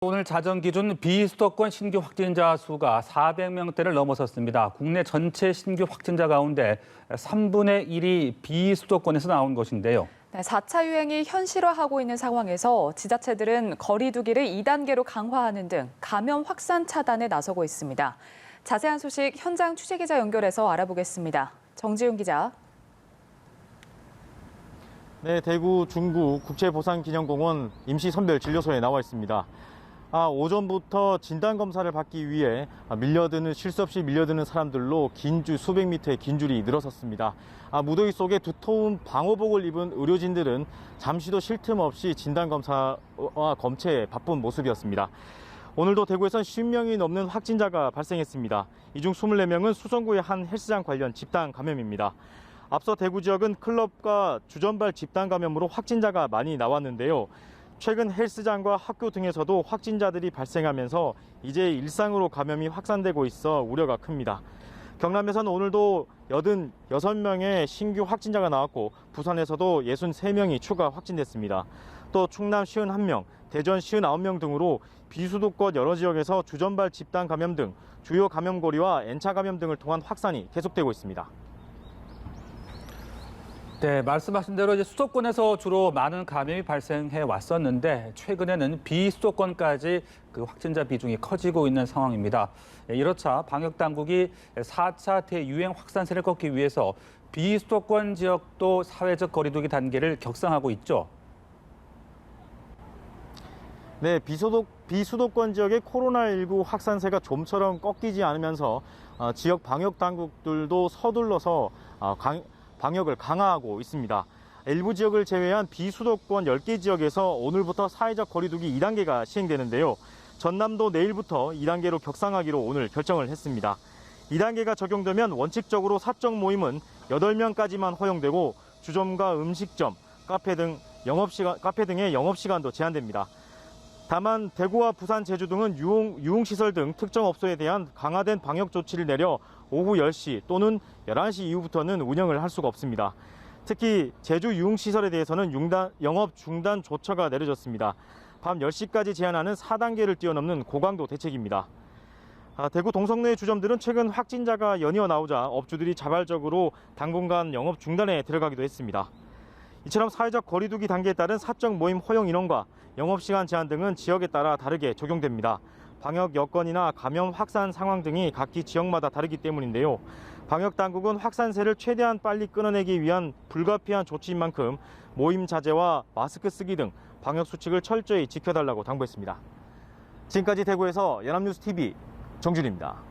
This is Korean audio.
오늘 자정 기준 비수도권 신규 확진자 수가 400명대를 넘어섰습니다. 국내 전체 신규 확진자 가운데 3분의 1이 비수도권에서 나온 것인데요. 4차 유행이 현실화하고 있는 상황에서 지자체들은 거리 두기를 2단계로 강화하는 등 감염 확산 차단에 나서고 있습니다. 자세한 소식 현장 취재기자 연결해서 알아보겠습니다. 정지훈 기자. 네, 대구 중구 국제보상기념공원 임시선별진료소에 나와 있습니다. 오전부터 진단검사를 받기 위해 쉴 새 없이 밀려드는 사람들로 수백 미터의 긴 줄이 늘어섰습니다. 무더위 속에 두터운 방호복을 입은 의료진들은 잠시도 쉴 틈 없이 진단검사와 검체에 바쁜 모습이었습니다. 오늘도 대구에선 50명이 넘는 확진자가 발생했습니다. 이 중 24명은 수성구의 한 헬스장 관련 집단 감염입니다. 앞서 대구 지역은 클럽과 주전발 집단 감염으로 확진자가 많이 나왔는데요. 최근 헬스장과 학교 등에서도 확진자들이 발생하면서 이제 일상으로 감염이 확산되고 있어 우려가 큽니다. 경남에서는 오늘도 86명의 신규 확진자가 나왔고 부산에서도 63명이 추가 확진됐습니다. 또 충남 51명, 대전 59명 등으로 비수도권 여러 지역에서 주전발 집단 감염 등 주요 감염고리와 N차 감염 등을 통한 확산이 계속되고 있습니다. 네, 말씀하신 대로 이제 수도권에서 주로 많은 감염이 발생해 왔었는데 최근에는 비수도권까지 그 확진자 비중이 커지고 있는 상황입니다. 이렇자 방역 당국이 4차 대유행 확산세를 꺾기 위해서 비수도권 지역도 사회적 거리두기 단계를 격상하고 있죠. 네, 비수도권 지역의 코로나19 확산세가 좀처럼 꺾이지 않으면서 지역 방역 당국들도 서둘러서 방역을 강화하고 있습니다. 일부 지역을 제외한 비수도권 10개 지역에서 오늘부터 사회적 거리두기 2단계가 시행되는데요. 전남도 내일부터 2단계로 격상하기로 오늘 결정을 했습니다. 2단계가 적용되면 원칙적으로 사적 모임은 8명까지만 허용되고 주점과 음식점, 카페 등의 영업시간도 제한됩니다. 다만 대구와 부산, 제주 등은 유흥시설 등 특정 업소에 대한 강화된 방역 조치를 내려 오후 10시 또는 11시 이후부터는 운영을 할 수가 없습니다. 특히 제주 유흥시설에 대해서는 영업 중단 조처가 내려졌습니다. 밤 10시까지 제한하는 4단계를 뛰어넘는 고강도 대책입니다. 대구 동성로의 주점들은 최근 확진자가 연이어 나오자 업주들이 자발적으로 당분간 영업 중단에 들어가기도 했습니다. 이처럼 사회적 거리두기 단계에 따른 사적 모임 허용 인원과 영업시간 제한 등은 지역에 따라 다르게 적용됩니다. 방역 여건이나 감염 확산 상황 등이 각기 지역마다 다르기 때문인데요. 방역 당국은 확산세를 최대한 빨리 끊어내기 위한 불가피한 조치인 만큼 모임 자제와 마스크 쓰기 등 방역 수칙을 철저히 지켜달라고 당부했습니다. 지금까지 대구에서 연합뉴스TV 정준입니다.